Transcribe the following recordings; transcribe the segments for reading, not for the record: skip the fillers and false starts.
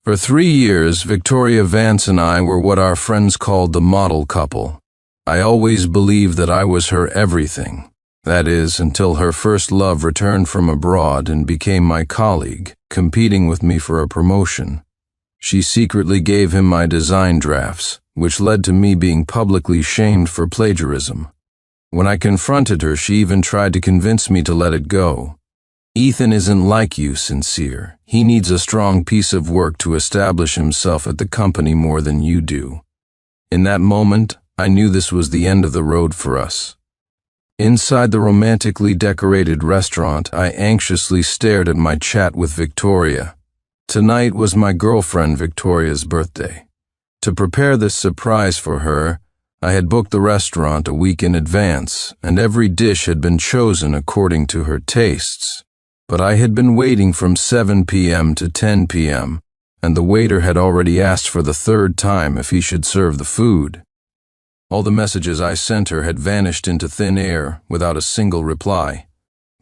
For 3 years, Victoria Vance and I were what our friends called the model couple. I always believed that I was her everything. That is, until her first love returned from abroad and became my colleague, competing with me for a promotion. She secretly gave him my design drafts, which led to me being publicly shamed for plagiarism. When I confronted her, she even tried to convince me to let it go. Ethan isn't like you, Sincere. He needs a strong piece of work to establish himself at the company more than you do. In that moment, I knew this was the end of the road for us. Inside the romantically decorated restaurant, I anxiously stared at my chat with Victoria. Tonight was my girlfriend Victoria's birthday. To prepare this surprise for her, I had booked the restaurant a week in advance, and every dish had been chosen according to her tastes. But I had been waiting from 7 p.m. to 10 p.m., and the waiter had already asked for the third time if he should serve the food. All the messages I sent her had vanished into thin air without a single reply.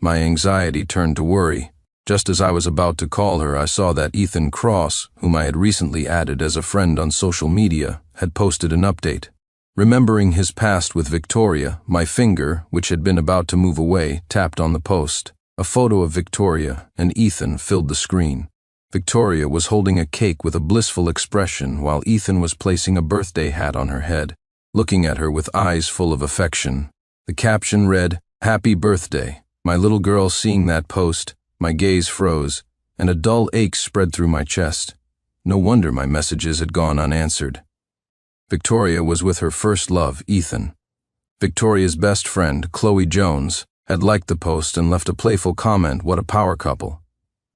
My anxiety turned to worry. Just as I was about to call her, I saw that Ethan Cross, whom I had recently added as a friend on social media, had posted an update. Remembering his past with Victoria, my finger, which had been about to move away, tapped on the post. A photo of Victoria and Ethan filled the screen. Victoria was holding a cake with a blissful expression while Ethan was placing a birthday hat on her head, looking at her with eyes full of affection. The caption read, "Happy birthday." My little girl, seeing that post, my gaze froze, and a dull ache spread through my chest. No wonder my messages had gone unanswered. Victoria was with her first love, Ethan. Victoria's best friend, Chloe Jones, had liked the post and left a playful comment, "What a power couple."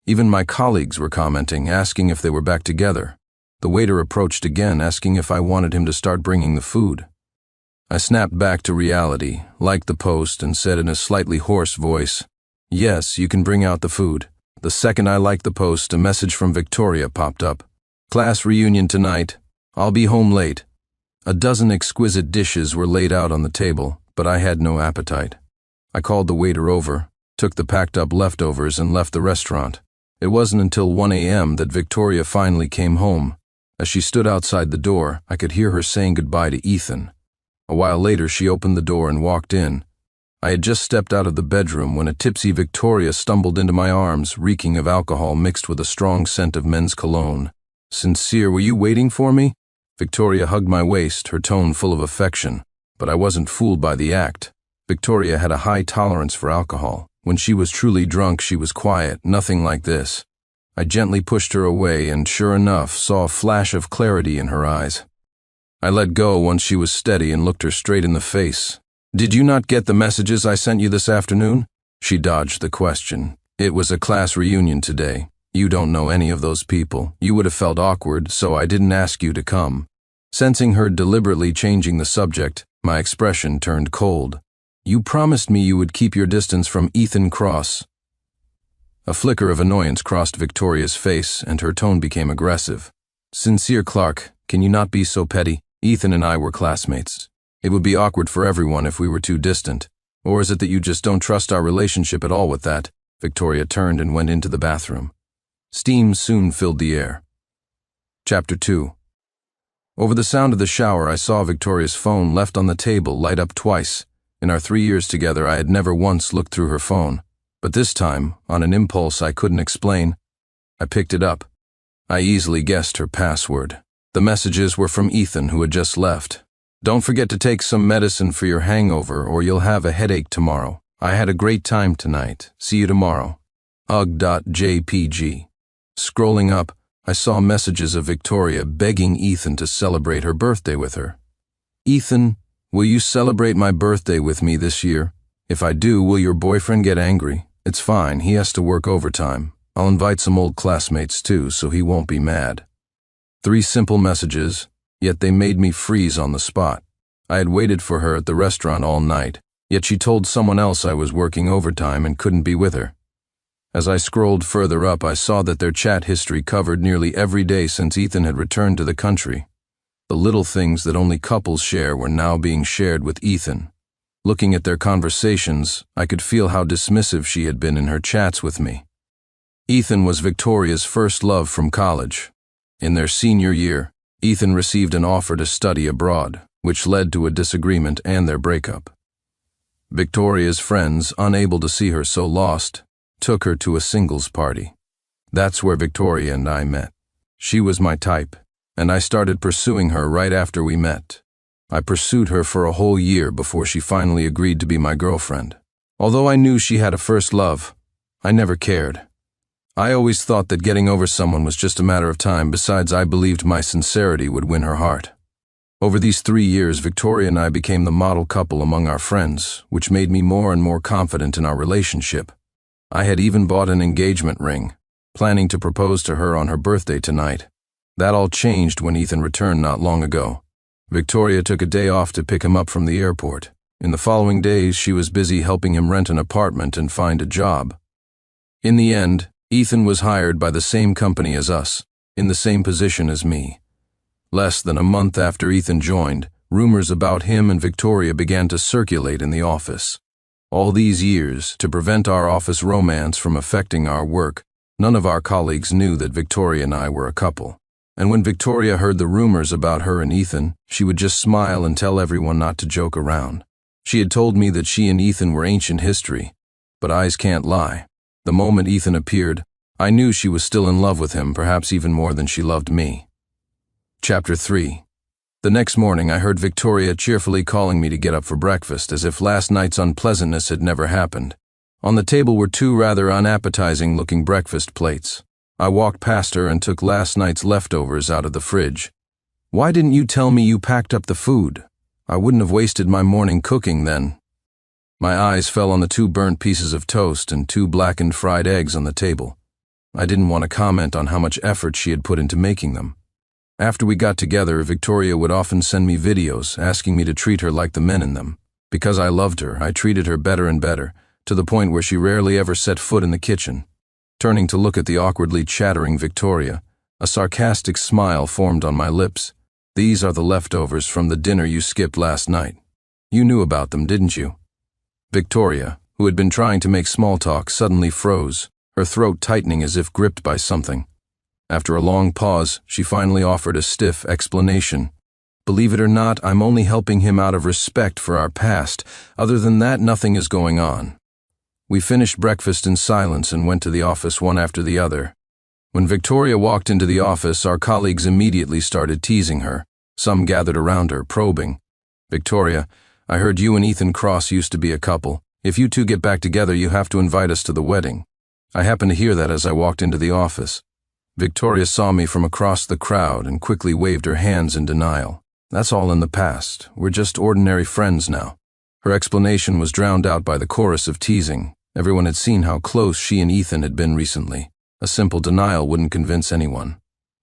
Even my colleagues were commenting, asking if they were back together. The waiter approached again, asking if I wanted him to start bringing the food. I snapped back to reality, liked the post, and said in a slightly hoarse voice, "Yes, you can bring out the food." The second I liked the post, a message from Victoria popped up. "Class reunion tonight. I'll be home late." A dozen exquisite dishes were laid out on the table, but I had no appetite. I called the waiter over, took the packed-up leftovers, and left the restaurant. It wasn't until 1 a.m. that Victoria finally came home. As she stood outside the door, I could hear her saying goodbye to Ethan. A while later, she opened the door and walked in. I had just stepped out of the bedroom when a tipsy Victoria stumbled into my arms, reeking of alcohol mixed with a strong scent of men's cologne. "Sincere, were you waiting for me?" Victoria hugged my waist, her tone full of affection, but I wasn't fooled by the act. Victoria had a high tolerance for alcohol. When she was truly drunk, she was quiet, nothing like this. I gently pushed her away and, sure enough, saw a flash of clarity in her eyes. I let go once she was steady and looked her straight in the face. "Did you not get the messages I sent you this afternoon?" She dodged the question. "It was a class reunion today. You don't know any of those people. You would have felt awkward, so I didn't ask you to come." Sensing her deliberately changing the subject, my expression turned cold. "You promised me you would keep your distance from Ethan Cross." A flicker of annoyance crossed Victoria's face, and her tone became aggressive. "Sincere Clark, can you not be so petty? Ethan and I were classmates. It would be awkward for everyone if we were too distant. Or is it that you just don't trust our relationship at all with that?" Victoria turned and went into the bathroom. Steam soon filled the air. Chapter 2. Over the sound of the shower, I saw Victoria's phone left on the table light up twice. In our 3 years together, I had never once looked through her phone. But this time, on an impulse I couldn't explain, I picked it up. I easily guessed her password. The messages were from Ethan, who had just left. "Don't forget to take some medicine for your hangover or you'll have a headache tomorrow. I had a great time tonight. See you tomorrow. Ugh.jpg." Scrolling up, I saw messages of Victoria begging Ethan to celebrate her birthday with her. "Ethan, will you celebrate my birthday with me this year? If I do, will your boyfriend get angry? It's fine, he has to work overtime. I'll invite some old classmates too, so he won't be mad." 3 simple messages, yet they made me freeze on the spot. I had waited for her at the restaurant all night, yet she told someone else I was working overtime and couldn't be with her. As I scrolled further up, I saw that their chat history covered nearly every day since Ethan had returned to the country. The little things that only couples share were now being shared with Ethan. Looking at their conversations, I could feel how dismissive she had been in her chats with me. Ethan was Victoria's first love from college. In their senior year, Ethan received an offer to study abroad, which led to a disagreement and their breakup. Victoria's friends, unable to see her so lost, took her to a singles party. That's where Victoria and I met. She was my type, and I started pursuing her right after we met. I pursued her for a whole year before she finally agreed to be my girlfriend. Although I knew she had a first love, I never cared. I always thought that getting over someone was just a matter of time. Besides, I believed my sincerity would win her heart. Over these 3 years, Victoria and I became the model couple among our friends, which made me more and more confident in our relationship. I had even bought an engagement ring, planning to propose to her on her birthday tonight. That all changed when Ethan returned not long ago. Victoria took a day off to pick him up from the airport. In the following days, she was busy helping him rent an apartment and find a job. In the end, Ethan was hired by the same company as us, in the same position as me. Less than a month after Ethan joined, rumors about him and Victoria began to circulate in the office. All these years, to prevent our office romance from affecting our work, none of our colleagues knew that Victoria and I were a couple. And when Victoria heard the rumors about her and Ethan, she would just smile and tell everyone not to joke around. She had told me that she and Ethan were ancient history, but eyes can't lie. The moment Ethan appeared, I knew she was still in love with him, perhaps even more than she loved me. Chapter 3. The next morning I heard Victoria cheerfully calling me to get up for breakfast, as if last night's unpleasantness had never happened. On the table were 2 rather unappetizing-looking breakfast plates. I walked past her and took last night's leftovers out of the fridge. "Why didn't you tell me you packed up the food? I wouldn't have wasted my morning cooking then." My eyes fell on the 2 burnt pieces of toast and 2 blackened fried eggs on the table. I didn't want to comment on how much effort she had put into making them. After we got together, Victoria would often send me videos asking me to treat her like the men in them. Because I loved her, I treated her better and better, to the point where she rarely ever set foot in the kitchen. Turning to look at the awkwardly chattering Victoria, a sarcastic smile formed on my lips. "These are the leftovers from the dinner you skipped last night. You knew about them, didn't you?" Victoria, who had been trying to make small talk, suddenly froze, her throat tightening as if gripped by something. After a long pause, she finally offered a stiff explanation. "Believe it or not, I'm only helping him out of respect for our past. Other than that, nothing is going on." We finished breakfast in silence and went to the office one after the other. When Victoria walked into the office, our colleagues immediately started teasing her. Some gathered around her, probing. "Victoria, I heard you and Ethan Cross used to be a couple. If you 2 get back together, you have to invite us to the wedding." I happened to hear that as I walked into the office. Victoria saw me from across the crowd and quickly waved her hands in denial. "That's all in the past. We're just ordinary friends now." Her explanation was drowned out by the chorus of teasing. Everyone had seen how close she and Ethan had been recently. A simple denial wouldn't convince anyone.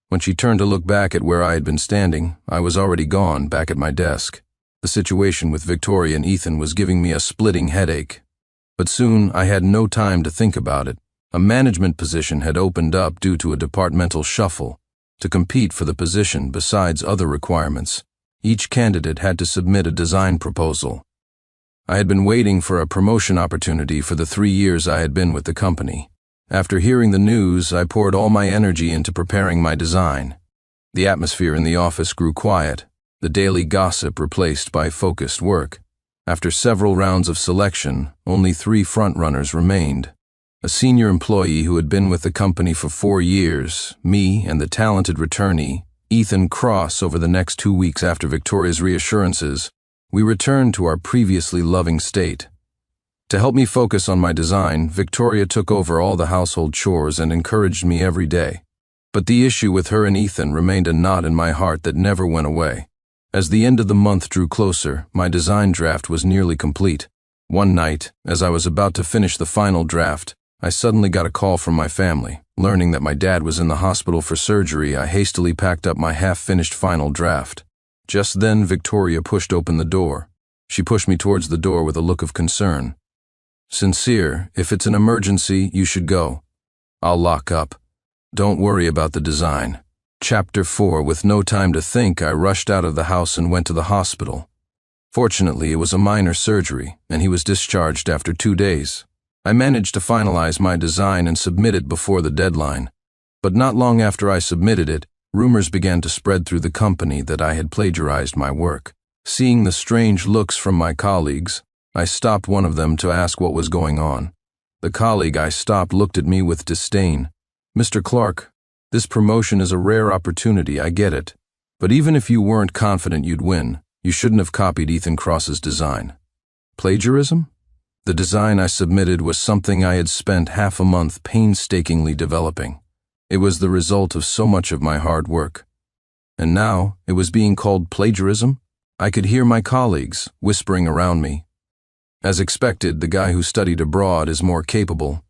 When she turned to look back at where I had been standing, I was already gone, back at my desk. The situation with Victoria and Ethan was giving me a splitting headache. But soon I had no time to think about it. A management position had opened up due to a departmental shuffle. To compete for the position, besides other requirements, each candidate had to submit a design proposal. I had been waiting for a promotion opportunity for the 3 years I had been with the company. After hearing the news, I poured all my energy into preparing my design. The atmosphere in the office grew quiet, the daily gossip replaced by focused work. After several rounds of selection, only 3 frontrunners remained. A senior employee who had been with the company for 4 years, me, and the talented returnee, Ethan Cross. Over the next 2 weeks after Victoria's reassurances, we returned to our previously loving state. To help me focus on my design, Victoria took over all the household chores and encouraged me every day. But the issue with her and Ethan remained a knot in my heart that never went away. As the end of the month drew closer, my design draft was nearly complete. One night, as I was about to finish the final draft, I suddenly got a call from my family. Learning that my dad was in the hospital for surgery, I hastily packed up my half-finished final draft. Just then, Victoria pushed open the door. She pushed me towards the door with a look of concern. "Sincere, if it's an emergency, you should go. I'll lock up. Don't worry about the design." Chapter 4. With no time to think, I rushed out of the house and went to the hospital. Fortunately, it was a minor surgery, and he was discharged after 2 days. I managed to finalize my design and submit it before the deadline. But not long after I submitted it, Rumors began to spread through the company that I had plagiarized my work. Seeing the strange looks from my colleagues, I stopped one of them to ask what was going on. The colleague I stopped looked at me with disdain. "Mr. Clark, this promotion is a rare opportunity, I get it. But even if you weren't confident you'd win, you shouldn't have copied Ethan Cross's design." Plagiarism? The design I submitted was something I had spent half a month painstakingly developing. It was the result of so much of my hard work. And now it was being called plagiarism? I could hear my colleagues whispering around me. As expected, the guy who studied abroad is more capable.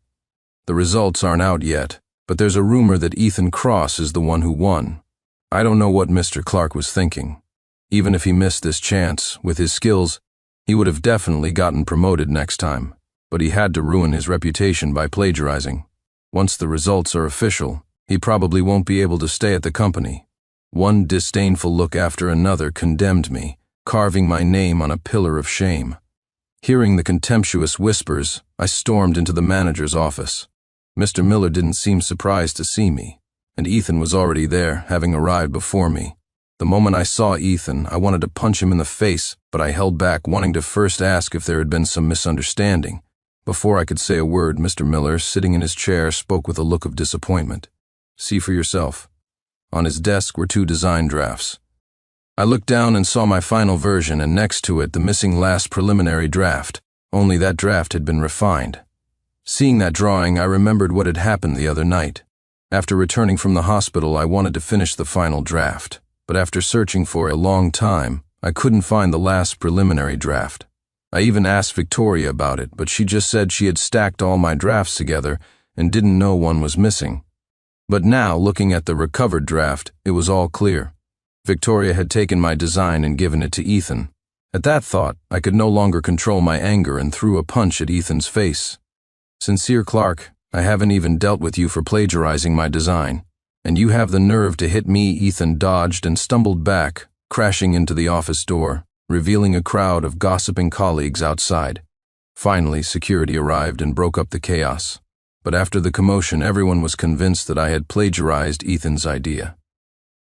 The results aren't out yet, but there's a rumor that Ethan Cross is the one who won. I don't know what Mr. Clark was thinking. Even if he missed this chance, with his skills, he would have definitely gotten promoted next time. But he had to ruin his reputation by plagiarizing. Once the results are official, he probably won't be able to stay at the company. One disdainful look after another condemned me, carving my name on a pillar of shame. Hearing the contemptuous whispers, I stormed into the manager's office. Mr. Miller didn't seem surprised to see me, and Ethan was already there, having arrived before me. The moment I saw Ethan, I wanted to punch him in the face, but I held back, wanting to first ask if there had been some misunderstanding. Before I could say a word, Mr. Miller, sitting in his chair, spoke with a look of disappointment. "See for yourself." On his desk were 2 design drafts. I looked down and saw my final version, and next to it the missing last preliminary draft. Only that draft had been refined. Seeing that drawing, I remembered what had happened the other night. After returning from the hospital, I wanted to finish the final draft, but after searching for a long time, I couldn't find the last preliminary draft. I even asked Victoria about it, but she just said she had stacked all my drafts together and didn't know one was missing. But now, looking at the recovered draft, it was all clear. Victoria had taken my design and given it to Ethan. At that thought, I could no longer control my anger and threw a punch at Ethan's face. "Sincere Clark, I haven't even dealt with you for plagiarizing my design. And you have the nerve to hit me." Ethan dodged and stumbled back, crashing into the office door, revealing a crowd of gossiping colleagues outside. Finally, security arrived and broke up the chaos. But after the commotion, everyone was convinced that I had plagiarized Ethan's idea.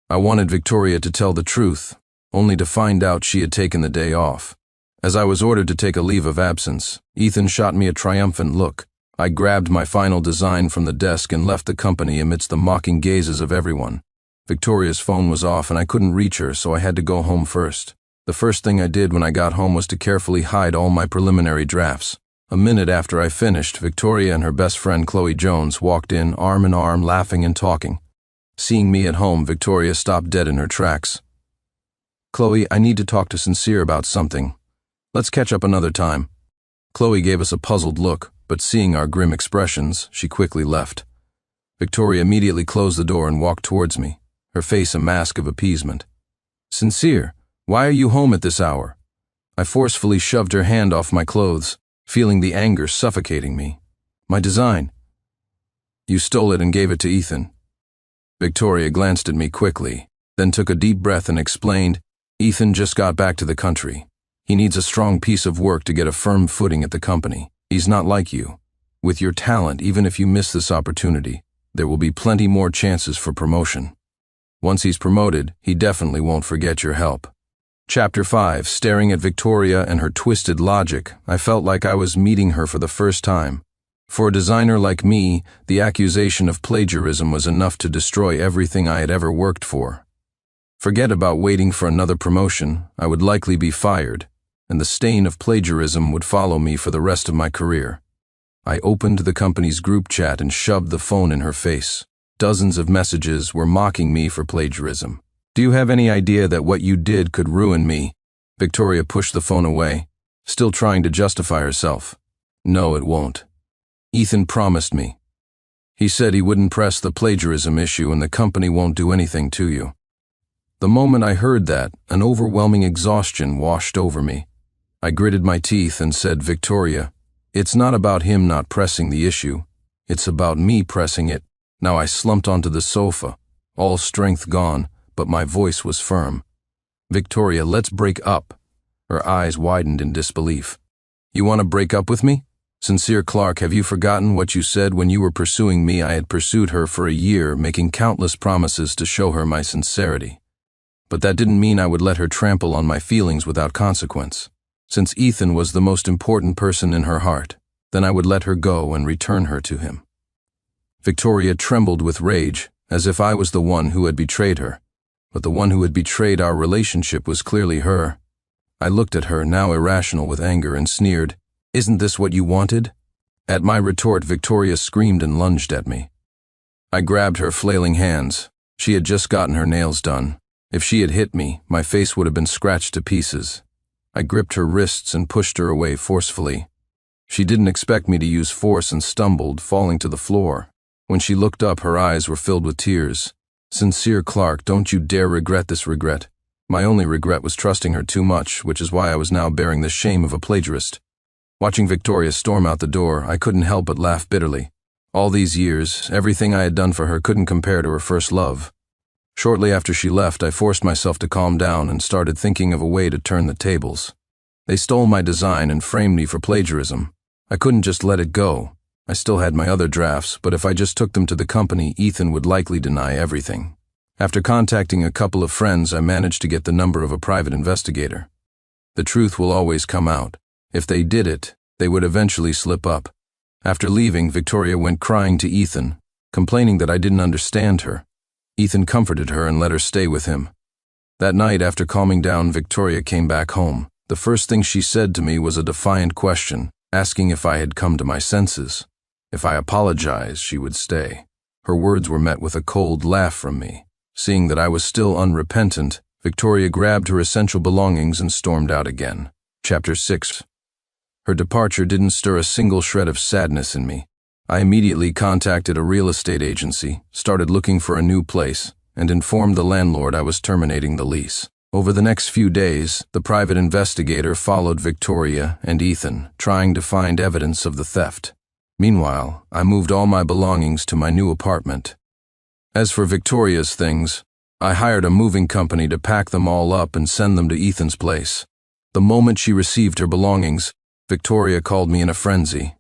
I wanted Victoria to tell the truth, only to find out she had taken the day off. As I was ordered to take a leave of absence, Ethan shot me a triumphant look. I grabbed my final design from the desk and left the company amidst the mocking gazes of everyone. Victoria's phone was off and I couldn't reach her, so I had to go home first. The first thing I did when I got home was to carefully hide all my preliminary drafts. A minute after I finished, Victoria and her best friend Chloe Jones walked in, arm in arm, laughing and talking. Seeing me at home, Victoria stopped dead in her tracks. "Chloe, I need to talk to Sincere about something. Let's catch up another time." Chloe gave us a puzzled look, but seeing our grim expressions, she quickly left. Victoria immediately closed the door and walked towards me, her face a mask of appeasement. "Sincere, why are you home at this hour?" I forcefully shoved her hand off my clothes, feeling the anger suffocating me. "My design." "You stole it and gave it to Ethan." Victoria glanced at me quickly, then took a deep breath and explained, "Ethan just got back to the country. He needs a strong piece of work to get a firm footing at the company. He's not like you. With your talent, even if you miss this opportunity, there will be plenty more chances for promotion. Once he's promoted, he definitely won't forget your help." Chapter 5. Staring at Victoria and her twisted logic, I felt like I was meeting her for the first time. For a designer like me, the accusation of plagiarism was enough to destroy everything I had ever worked for. Forget about waiting for another promotion, I would likely be fired, and the stain of plagiarism would follow me for the rest of my career. I opened the company's group chat and shoved the phone in her face. Dozens of messages were mocking me for plagiarism. "Do you have any idea that what you did could ruin me?" Victoria pushed the phone away, still trying to justify herself. "No, it won't. Ethan promised me. He said he wouldn't press the plagiarism issue and the company won't do anything to you." The moment I heard that, an overwhelming exhaustion washed over me. I gritted my teeth and said, "Victoria, it's not about him not pressing the issue. It's about me pressing it." Now I slumped onto the sofa, all strength gone, but my voice was firm. "Victoria, let's break up." Her eyes widened in disbelief. "You want to break up with me?" Sincere Clark, have you forgotten what you said when you were pursuing me? I had pursued her for a year, making countless promises to show her my sincerity. But that didn't mean I would let her trample on my feelings without consequence. Since Ethan was the most important person in her heart, then I would let her go and return her to him. Victoria trembled with rage, as if I was the one who had betrayed her. But the one who had betrayed our relationship was clearly her. I looked at her, now irrational with anger, and sneered, "Isn't this what you wanted?" At my retort, Victoria screamed and lunged at me. I grabbed her flailing hands. She had just gotten her nails done. If she had hit me, my face would have been scratched to pieces. I gripped her wrists and pushed her away forcefully. She didn't expect me to use force and stumbled, falling to the floor. When she looked up, her eyes were filled with tears. "Sincere Clark, don't you dare regret this." Regret? My only regret was trusting her too much, which is why I was now bearing the shame of a plagiarist. Watching Victoria storm out the door, I couldn't help but laugh bitterly. All these years, everything I had done for her couldn't compare to her first love. Shortly after she left, I forced myself to calm down and started thinking of a way to turn the tables. They stole my design and framed me for plagiarism. I couldn't just let it go. I still had my other drafts, but if I just took them to the company, Ethan would likely deny everything. After contacting a couple of friends, I managed to get the number of a private investigator. The truth will always come out. If they did it, they would eventually slip up. After leaving, Victoria went crying to Ethan, complaining that I didn't understand her. Ethan comforted her and let her stay with him. That night, after calming down, Victoria came back home. The first thing she said to me was a defiant question, asking if I had come to my senses. If I apologized, she would stay. Her words were met with a cold laugh from me. Seeing that I was still unrepentant, Victoria grabbed her essential belongings and stormed out again. Chapter 6. Her departure didn't stir a single shred of sadness in me. I immediately contacted a real estate agency, started looking for a new place, and informed the landlord I was terminating the lease. Over the next few days, the private investigator followed Victoria and Ethan, trying to find evidence of the theft. Meanwhile, I moved all my belongings to my new apartment. As for Victoria's things, I hired a moving company to pack them all up and send them to Ethan's place. The moment she received her belongings, Victoria called me in a frenzy.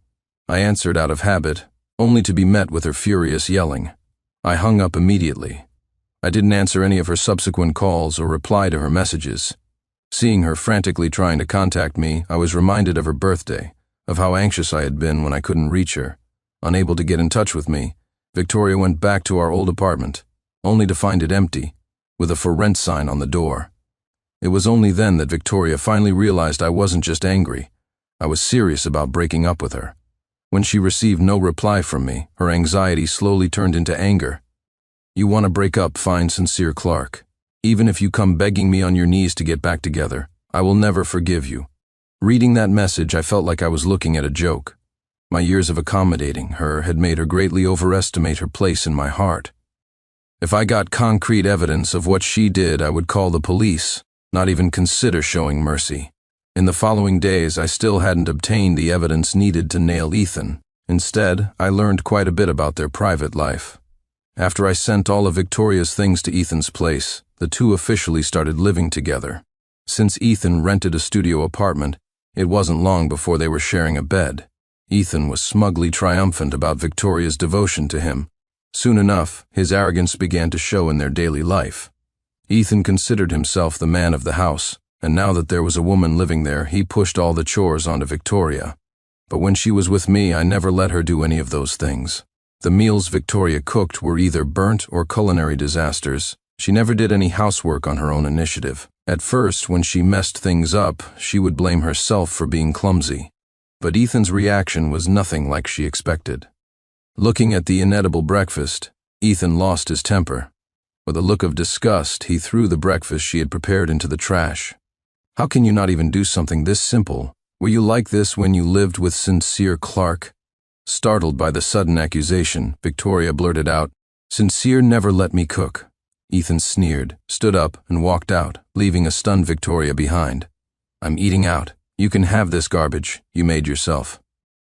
I answered out of habit, only to be met with her furious yelling. I hung up immediately. I didn't answer any of her subsequent calls or reply to her messages. Seeing her frantically trying to contact me, I was reminded of her birthday, of how anxious I had been when I couldn't reach her. Unable to get in touch with me, Victoria went back to our old apartment, only to find it empty, with a "for rent" sign on the door. It was only then that Victoria finally realized I wasn't just angry. I was serious about breaking up with her. When she received no reply from me, her anxiety slowly turned into anger. "You want to break up? Fine, Sincere Clark. Even if you come begging me on your knees to get back together, I will never forgive you." Reading that message, I felt like I was looking at a joke. My years of accommodating her had made her greatly overestimate her place in my heart. If I got concrete evidence of what she did, I would call the police, not even consider showing mercy. In the following days, I still hadn't obtained the evidence needed to nail Ethan. Instead, I learned quite a bit about their private life. After I sent all of Victoria's things to Ethan's place, the two officially started living together. Since Ethan rented a studio apartment, it wasn't long before they were sharing a bed. Ethan was smugly triumphant about Victoria's devotion to him. Soon enough, his arrogance began to show in their daily life. Ethan considered himself the man of the house, and now that there was a woman living there, he pushed all the chores onto Victoria. But when she was with me, I never let her do any of those things. The meals Victoria cooked were either burnt or culinary disasters. She never did any housework on her own initiative. At first, when she messed things up, she would blame herself for being clumsy. But Ethan's reaction was nothing like she expected. Looking at the inedible breakfast, Ethan lost his temper. With a look of disgust, he threw the breakfast she had prepared into the trash. "How can you not even do something this simple? Were you like this when you lived with Sincere Clark?" Startled by the sudden accusation, Victoria blurted out, "Sincere never let me cook." Ethan sneered, stood up, and walked out, leaving a stunned Victoria behind. "I'm eating out. You can have this garbage you made yourself."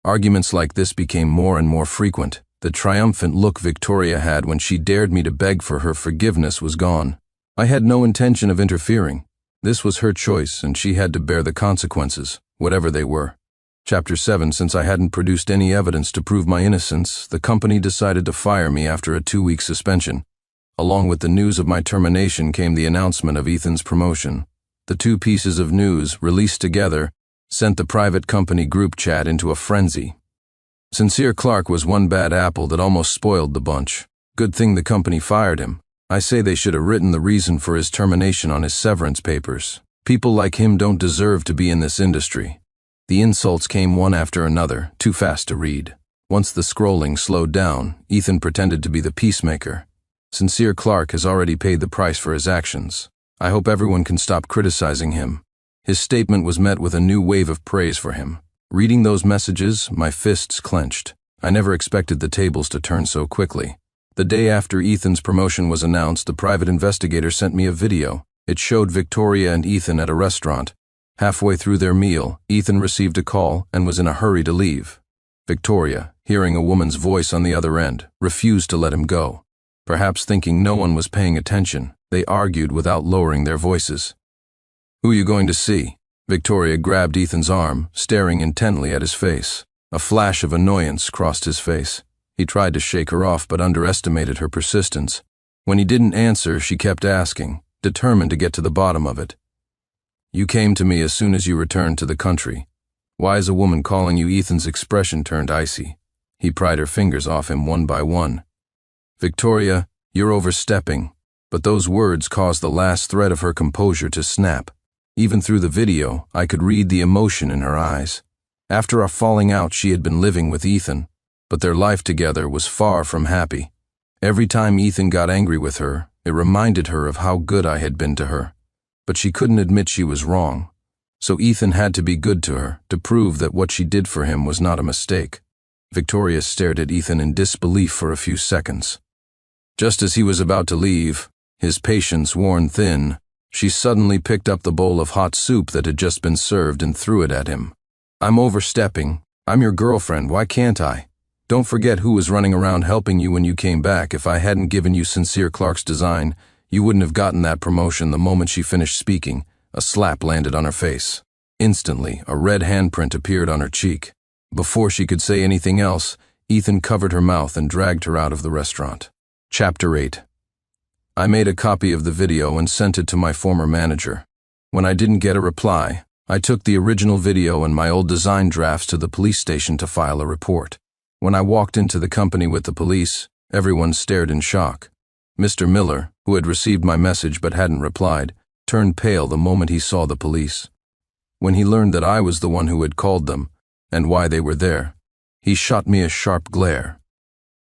Arguments like this became more and more frequent. The triumphant look Victoria had when she dared me to beg for her forgiveness was gone. I had no intention of interfering. This was her choice, and she had to bear the consequences, whatever they were. Chapter 7. Since I hadn't produced any evidence to prove my innocence, the company decided to fire me after a 2-week suspension. Along with the news of my termination came the announcement of Ethan's promotion. The two pieces of news, released together, sent the private company group chat into a frenzy. Sincere Clark was one bad apple that almost spoiled the bunch. Good thing the company fired him. I say they should have written the reason for his termination on his severance papers. People like him don't deserve to be in this industry. The insults came one after another, too fast to read. Once the scrolling slowed down, Ethan pretended to be the peacemaker. Sincere Clark has already paid the price for his actions. I hope everyone can stop criticizing him. His statement was met with a new wave of praise for him. Reading those messages, my fists clenched. I never expected the tables to turn so quickly. The day after Ethan's promotion was announced, the private investigator sent me a video. It showed Victoria and Ethan at a restaurant. Halfway through their meal, Ethan received a call and was in a hurry to leave. Victoria, hearing a woman's voice on the other end, refused to let him go. Perhaps thinking no one was paying attention, they argued without lowering their voices. "Who are you going to see?" Victoria grabbed Ethan's arm, staring intently at his face. A flash of annoyance crossed his face. He tried to shake her off but underestimated her persistence. When he didn't answer, she kept asking, determined to get to the bottom of it. "You came to me as soon as you returned to the country. Why is a woman calling you?" Ethan's expression turned icy. He pried her fingers off him one by one. "Victoria, you're overstepping." But those words caused the last thread of her composure to snap. Even through the video, I could read the emotion in her eyes. After our falling out, she had been living with Ethan, but their life together was far from happy. Every time Ethan got angry with her, it reminded her of how good I had been to her. But she couldn't admit she was wrong. So Ethan had to be good to her, to prove that what she did for him was not a mistake. Victoria stared at Ethan in disbelief for a few seconds. Just as he was about to leave, his patience worn thin, she suddenly picked up the bowl of hot soup that had just been served and threw it at him. "I'm overstepping. I'm your girlfriend, why can't I? Don't forget who was running around helping you when you came back. If I hadn't given you Sincere Clark's design, you wouldn't have gotten that promotion." The moment she finished speaking, a slap landed on her face. Instantly, a red handprint appeared on her cheek. Before she could say anything else, Ethan covered her mouth and dragged her out of the restaurant. Chapter 8. I made a copy of the video and sent it to my former manager. When I didn't get a reply, I took the original video and my old design drafts to the police station to file a report. When I walked into the company with the police, everyone stared in shock. Mr. Miller, who had received my message but hadn't replied, turned pale the moment he saw the police. When he learned that I was the one who had called them, and why they were there, he shot me a sharp glare.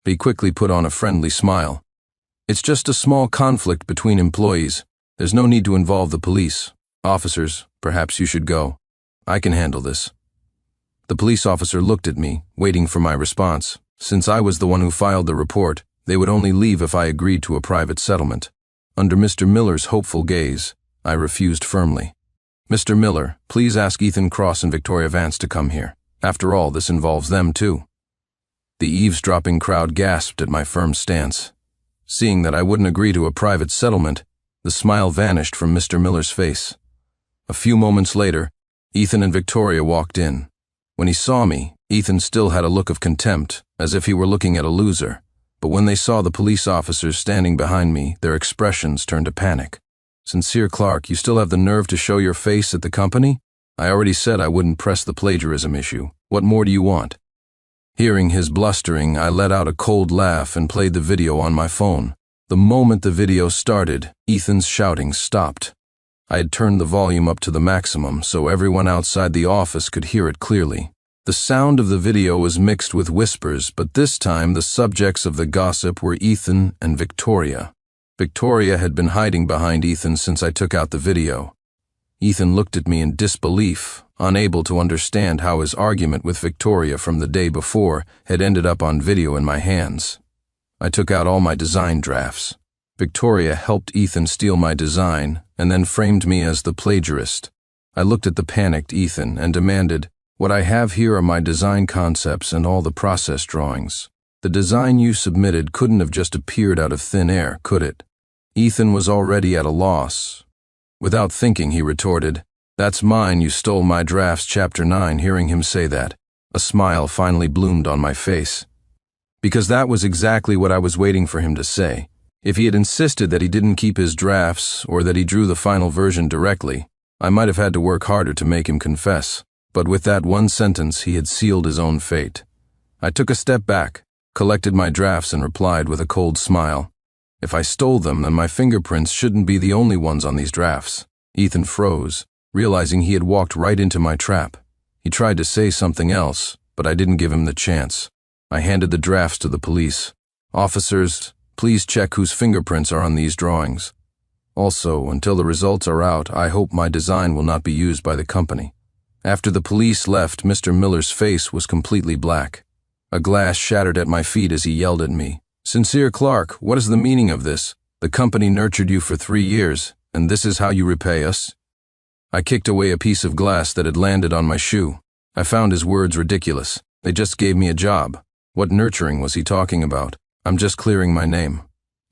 He quickly put on a friendly smile. "It's just a small conflict between employees. There's no need to involve the police. Officers, perhaps you should go. I can handle this." The police officer looked at me, waiting for my response. Since I was the one who filed the report, they would only leave if I agreed to a private settlement. Under Mr. Miller's hopeful gaze, I refused firmly. "Mr. Miller, please ask Ethan Cross and Victoria Vance to come here. After all, this involves them too." The eavesdropping crowd gasped at my firm stance. Seeing that I wouldn't agree to a private settlement, the smile vanished from Mr. Miller's face. A few moments later, Ethan and Victoria walked in. When he saw me, Ethan still had a look of contempt, as if he were looking at a loser. But when they saw the police officers standing behind me, their expressions turned to panic. "Sincere Clark, you still have the nerve to show your face at the company? I already said I wouldn't press the plagiarism issue. What more do you want?" Hearing his blustering, I let out a cold laugh and played the video on my phone. The moment the video started, Ethan's shouting stopped. I had turned the volume up to the maximum so everyone outside the office could hear it clearly. The sound of the video was mixed with whispers, but this time the subjects of the gossip were Ethan and Victoria. Victoria had been hiding behind Ethan since I took out the video. Ethan looked at me in disbelief, unable to understand how his argument with Victoria from the day before had ended up on video in my hands. I took out all my design drafts. Victoria helped Ethan steal my design and then framed me as the plagiarist. I looked at the panicked Ethan and demanded, "What I have here are my design concepts and all the process drawings. The design you submitted couldn't have just appeared out of thin air, could it?" Ethan was already at a loss. Without thinking, he retorted, "That's mine, you stole my drafts." Chapter 9. Hearing him say that, a smile finally bloomed on my face. Because that was exactly what I was waiting for him to say. If he had insisted that he didn't keep his drafts or that he drew the final version directly, I might have had to work harder to make him confess. But with that one sentence, he had sealed his own fate. I took a step back, collected my drafts, and replied with a cold smile, "If I stole them, then my fingerprints shouldn't be the only ones on these drafts." Ethan froze, realizing he had walked right into my trap. He tried to say something else, but I didn't give him the chance. I handed the drafts to the police. "Officers, please check whose fingerprints are on these drawings. Also, until the results are out, I hope my design will not be used by the company." After the police left, Mr. Miller's face was completely black. A glass shattered at my feet as he yelled at me, "Sincere Clark, what is the meaning of this? The company nurtured you for 3 years, and this is how you repay us?" I kicked away a piece of glass that had landed on my shoe. I found his words ridiculous. They just gave me a job. What nurturing was he talking about? I'm just clearing my name.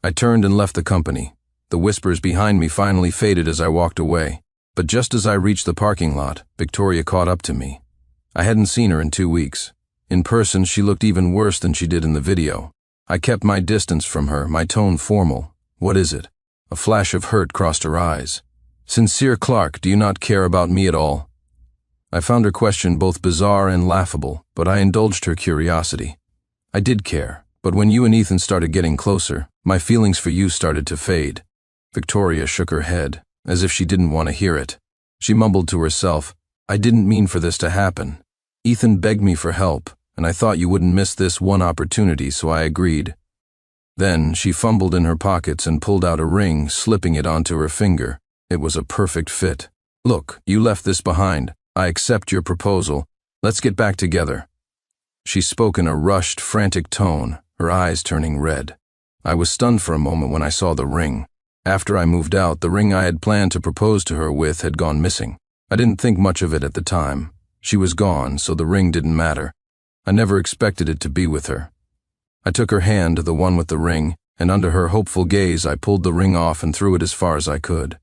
I turned and left the company. The whispers behind me finally faded as I walked away. But just as I reached the parking lot, Victoria caught up to me. I hadn't seen her in 2 weeks. In person, she looked even worse than she did in the video. I kept my distance from her, my tone formal. "What is it?" A flash of hurt crossed her eyes. "Sincere Clark, do you not care about me at all?" I found her question both bizarre and laughable, but I indulged her curiosity. I did care, but when you and Ethan started getting closer, my feelings for you started to fade. Victoria shook her head, as if she didn't want to hear it. She mumbled to herself, "I didn't mean for this to happen. Ethan begged me for help, and I thought you wouldn't miss this one opportunity, so I agreed." Then she fumbled in her pockets and pulled out a ring, slipping it onto her finger. It was a perfect fit. "Look, you left this behind. I accept your proposal. Let's get back together." She spoke in a rushed, frantic tone, her eyes turning red. I was stunned for a moment when I saw the ring. After I moved out, the ring I had planned to propose to her with had gone missing. I didn't think much of it at the time. She was gone, so the ring didn't matter. I never expected it to be with her. I took her hand, the one with the ring, and under her hopeful gaze I pulled the ring off and threw it as far as I could.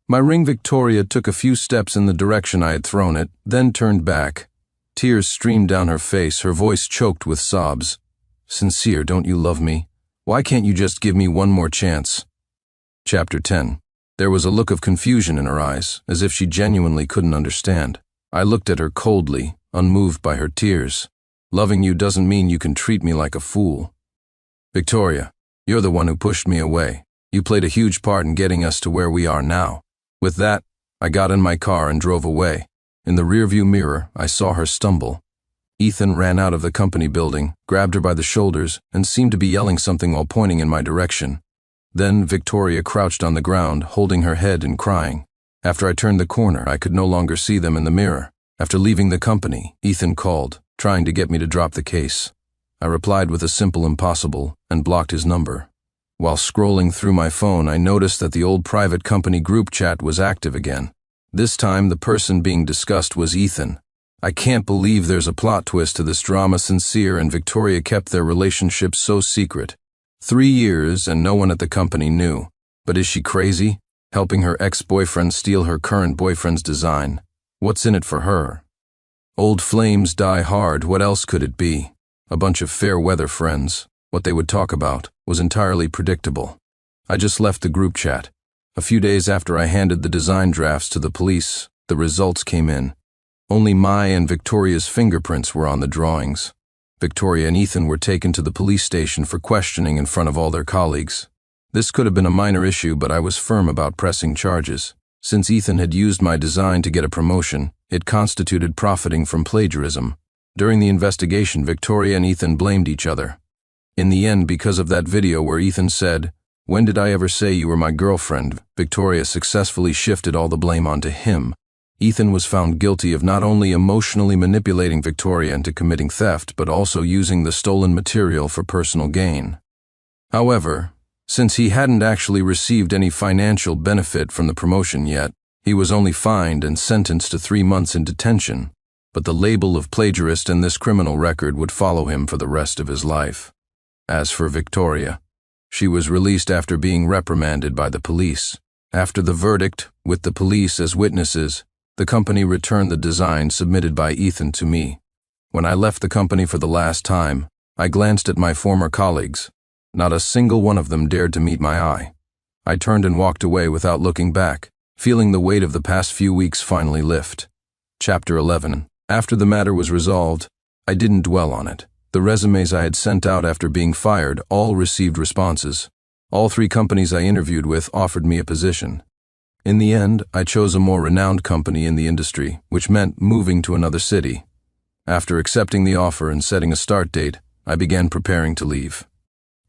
My ring. Victoria took a few steps in the direction I had thrown it, then turned back. Tears streamed down her face, her voice choked with sobs. "Sincere, don't you love me? Why can't you just give me one more chance?" Chapter 10. There was a look of confusion in her eyes, as if she genuinely couldn't understand. I looked at her coldly, unmoved by her tears. "Loving you doesn't mean you can treat me like a fool. Victoria, you're the one who pushed me away. You played a huge part in getting us to where we are now." With that, I got in my car and drove away. In the rearview mirror, I saw her stumble. Ethan ran out of the company building, grabbed her by the shoulders, and seemed to be yelling something while pointing in my direction. Then Victoria crouched on the ground, holding her head and crying. After I turned the corner, I could no longer see them in the mirror. After leaving the company, Ethan called, trying to get me to drop the case. I replied with a simple impossible and blocked his number. While scrolling through my phone, I noticed that the old private company group chat was active again. This time, the person being discussed was Ethan. I can't believe there's a plot twist to this drama. Sincere and Victoria kept their relationship so secret. 3 years and no one at the company knew. But is she crazy? Helping her ex-boyfriend steal her current boyfriend's design. What's in it for her? Old flames die hard, what else could it be? A bunch of fair-weather friends. What they would talk about was entirely predictable. I just left the group chat. A few days after I handed the design drafts to the police, the results came in. Only my and Victoria's fingerprints were on the drawings. Victoria and Ethan were taken to the police station for questioning in front of all their colleagues. This could have been a minor issue, but I was firm about pressing charges. Since Ethan had used my design to get a promotion, it constituted profiting from plagiarism. During the investigation, Victoria and Ethan blamed each other. In the end, because of that video where Ethan said, "When did I ever say you were my girlfriend?" Victoria successfully shifted all the blame onto him. Ethan was found guilty of not only emotionally manipulating Victoria into committing theft, but also using the stolen material for personal gain. However, since he hadn't actually received any financial benefit from the promotion yet, he was only fined and sentenced to 3 months in detention, but the label of plagiarist in this criminal record would follow him for the rest of his life. As for Victoria, she was released after being reprimanded by the police. After the verdict, with the police as witnesses, The company returned the design submitted by Ethan to me. When I left the company for the last time, I glanced at my former colleagues. Not a single one of them dared to meet my eye. I turned and walked away without looking back, feeling the weight of the past few weeks finally lift. Chapter 11. After the matter was resolved, I didn't dwell on it. The resumes I had sent out after being fired all received responses. All 3 companies I interviewed with offered me a position. In the end, I chose a more renowned company in the industry, which meant moving to another city. After accepting the offer and setting a start date, I began preparing to leave.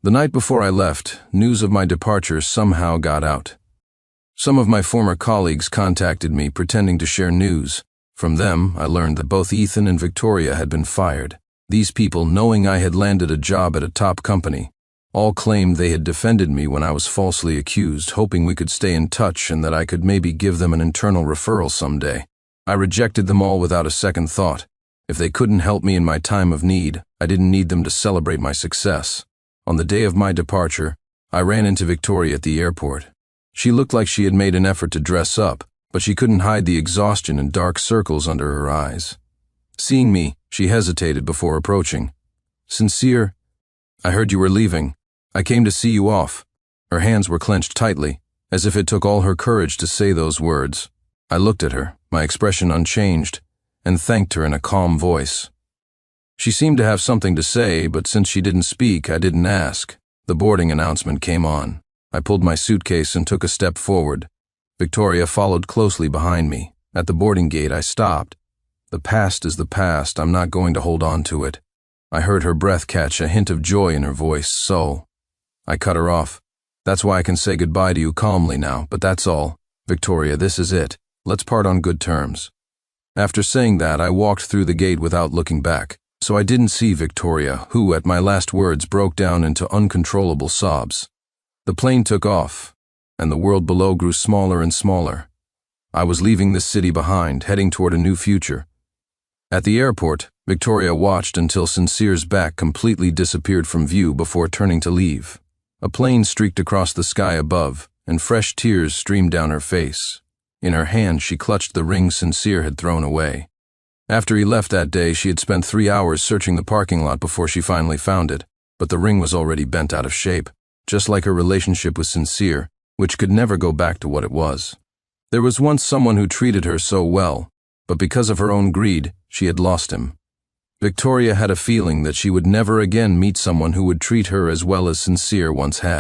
The night before I left, news of my departure somehow got out. Some of my former colleagues contacted me pretending to share news. From them, I learned that both Ethan and Victoria had been fired. These people, knowing I had landed a job at a top company, all claimed they had defended me when I was falsely accused, hoping we could stay in touch and that I could maybe give them an internal referral someday. I rejected them all without a second thought. If they couldn't help me in my time of need, I didn't need them to celebrate my success. On the day of my departure, I ran into Victoria at the airport. She looked like she had made an effort to dress up, but she couldn't hide the exhaustion and dark circles under her eyes. Seeing me, she hesitated before approaching. "Sincere, I heard you were leaving. I came to see you off." Her hands were clenched tightly, as if it took all her courage to say those words. I looked at her, my expression unchanged, and thanked her in a calm voice. She seemed to have something to say, but since she didn't speak, I didn't ask. The boarding announcement came on. I pulled my suitcase and took a step forward. Victoria followed closely behind me. At the boarding gate, I stopped. The past is the past. I'm not going to hold on to it. I heard her breath catch, a hint of joy in her voice, so I cut her off. "That's why I can say goodbye to you calmly now, but that's all. Victoria, this is it. Let's part on good terms." After saying that, I walked through the gate without looking back, so I didn't see Victoria, who, at my last words, broke down into uncontrollable sobs. The plane took off, and the world below grew smaller and smaller. I was leaving this city behind, heading toward a new future. At the airport, Victoria watched until Sincere's back completely disappeared from view before turning to leave. A plane streaked across the sky above, and fresh tears streamed down her face. In her hand, she clutched the ring Sincere had thrown away. After he left that day, she had spent 3 hours searching the parking lot before she finally found it, but the ring was already bent out of shape, just like her relationship with Sincere, which could never go back to what it was. There was once someone who treated her so well, but because of her own greed, she had lost him. Victoria had a feeling that she would never again meet someone who would treat her as well as Sincere once had.